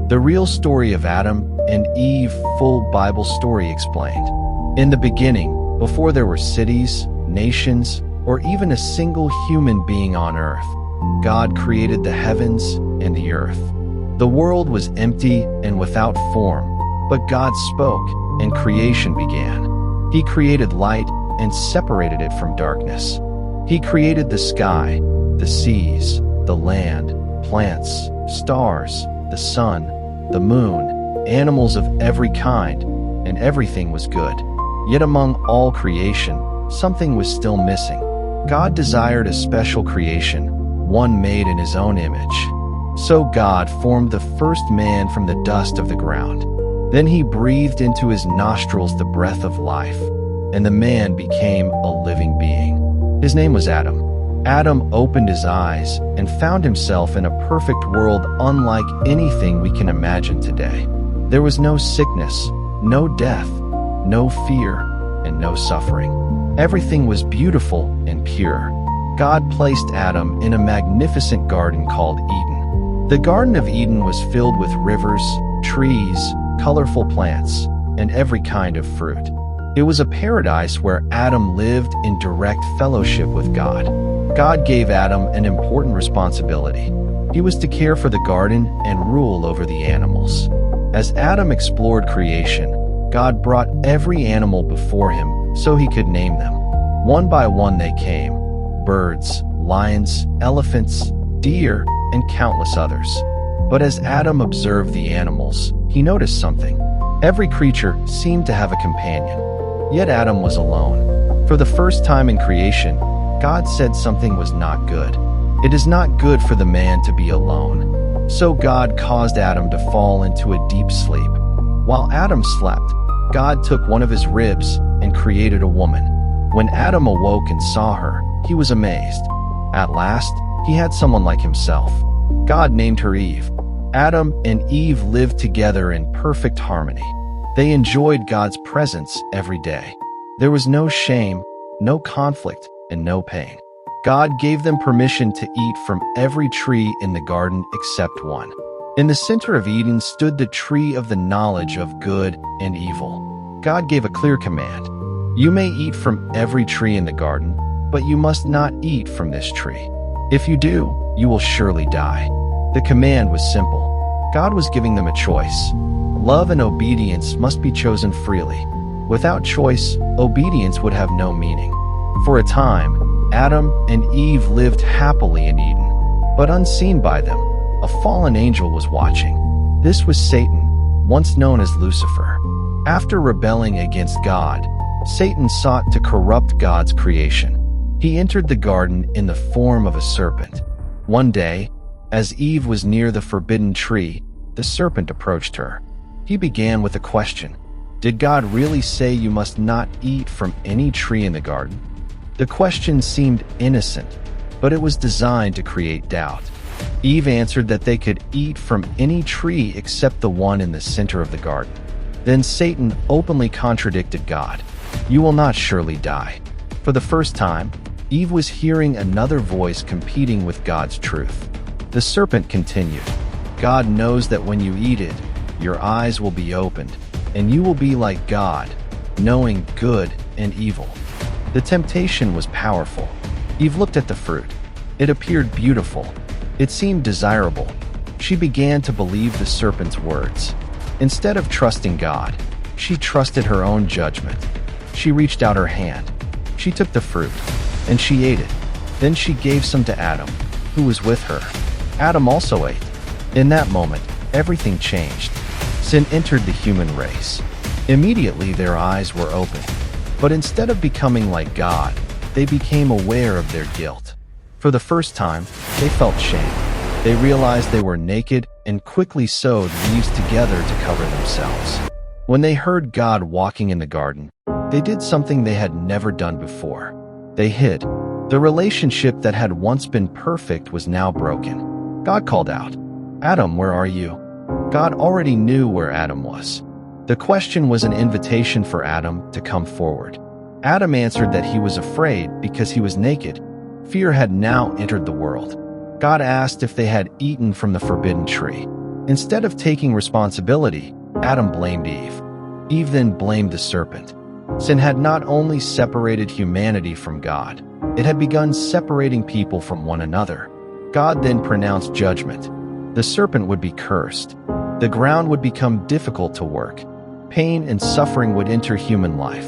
The real story of Adam and Eve, full Bible story explained. In the beginning, before there were cities, nations, or even a single human being on earth, God created the heavens and the earth. The world was empty and without form, but God spoke, and creation began. He created light and separated it from darkness. He created the sky, the seas, the land, plants, stars, the sun, the moon, animals of every kind, and everything was good. Yet among all creation, something was still missing. God desired a special creation, one made in his own image. So God formed the first man from the dust of the ground. Then he breathed into his nostrils the breath of life, and the man became a living being. His name was Adam. Adam opened his eyes and found himself in a perfect world unlike anything we can imagine today. There was no sickness, no death, no fear, and no suffering. Everything was beautiful and pure. God placed Adam in a magnificent garden called Eden. The Garden of Eden was filled with rivers, trees, colorful plants, and every kind of fruit. It was a paradise where Adam lived in direct fellowship with God. God gave Adam an important responsibility. He was to care for the garden and rule over the animals. As Adam explored creation, God brought every animal before him so he could name them. One by one they came: birds, lions, elephants, deer, and countless others. But as Adam observed the animals, he noticed something. Every creature seemed to have a companion. Yet Adam was alone. For the first time in creation, God said something was not good. It is not good for the man to be alone. So God caused Adam to fall into a deep sleep. While Adam slept, God took one of his ribs and created a woman. When Adam awoke and saw her, he was amazed. At last, he had someone like himself. God named her Eve. Adam and Eve lived together in perfect harmony. They enjoyed God's presence every day. There was no shame, no conflict, and no pain. God gave them permission to eat from every tree in the garden except one. In the center of Eden stood the tree of the knowledge of good and evil. God gave a clear command. You may eat from every tree in the garden, but you must not eat from this tree. If you do, you will surely die. The command was simple. God was giving them a choice. Love and obedience must be chosen freely. Without choice, obedience would have no meaning. For a time, Adam and Eve lived happily in Eden, but unseen by them, a fallen angel was watching. This was Satan, once known as Lucifer. After rebelling against God, Satan sought to corrupt God's creation. He entered the garden in the form of a serpent. One day, as Eve was near the forbidden tree, the serpent approached her. He began with a question. Did God really say you must not eat from any tree in the garden? The question seemed innocent, but it was designed to create doubt. Eve answered that they could eat from any tree except the one in the center of the garden. Then Satan openly contradicted God. You will not surely die. For the first time, Eve was hearing another voice competing with God's truth. The serpent continued. God knows that when you eat it, your eyes will be opened, and you will be like God, knowing good and evil. The temptation was powerful. Eve looked at the fruit. It appeared beautiful. It seemed desirable. She began to believe the serpent's words. Instead of trusting God, she trusted her own judgment. She reached out her hand. She took the fruit, and she ate it. Then she gave some to Adam, who was with her. Adam also ate. In that moment, everything changed. Sin entered the human race. Immediately their eyes were opened. But instead of becoming like God, they became aware of their guilt. For the first time, they felt shame. They realized they were naked and quickly sewed leaves together to cover themselves. When they heard God walking in the garden, they did something they had never done before. They hid. The relationship that had once been perfect was now broken. God called out, "Adam, where are you?" God already knew where Adam was. The question was an invitation for Adam to come forward. Adam answered that he was afraid because he was naked. Fear had now entered the world. God asked if they had eaten from the forbidden tree. Instead of taking responsibility, Adam blamed Eve. Eve then blamed the serpent. Sin had not only separated humanity from God, it had begun separating people from one another. God then pronounced judgment. The serpent would be cursed. The ground would become difficult to work. Pain and suffering would enter human life.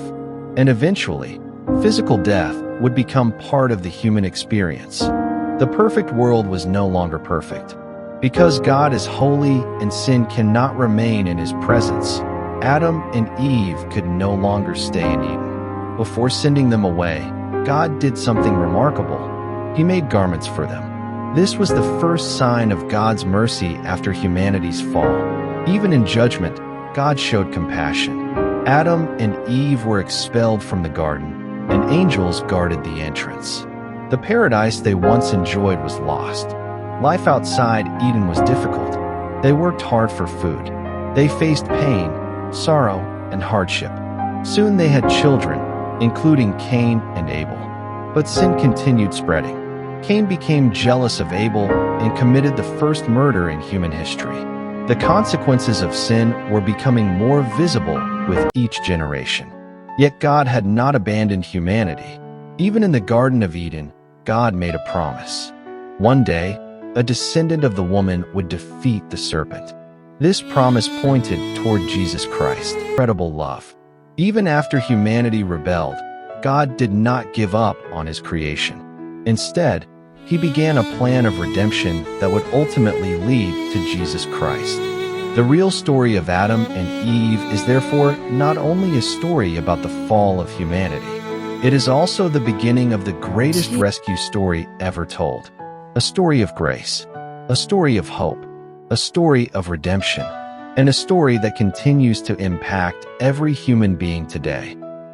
And eventually, physical death would become part of the human experience. The perfect world was no longer perfect. Because God is holy and sin cannot remain in his presence, Adam and Eve could no longer stay in Eden. Before sending them away, God did something remarkable. He made garments for them. This was the first sign of God's mercy after humanity's fall. Even in judgment, God showed compassion. Adam and Eve were expelled from the garden, and angels guarded the entrance. The paradise they once enjoyed was lost. Life outside Eden was difficult. They worked hard for food. They faced pain, sorrow, and hardship. Soon they had children, including Cain and Abel. But sin continued spreading. Cain became jealous of Abel and committed the first murder in human history. The consequences of sin were becoming more visible with each generation. Yet God had not abandoned humanity. Even in the Garden of Eden, God made a promise. One day, a descendant of the woman would defeat the serpent. This promise pointed toward Jesus Christ. Incredible love. Even after humanity rebelled, God did not give up on his creation. Instead, he began a plan of redemption that would ultimately lead to Jesus Christ. The real story of Adam and Eve is therefore not only a story about the fall of humanity, it is also the beginning of the greatest rescue story ever told. A story of grace, a story of hope, a story of redemption, and a story that continues to impact every human being today.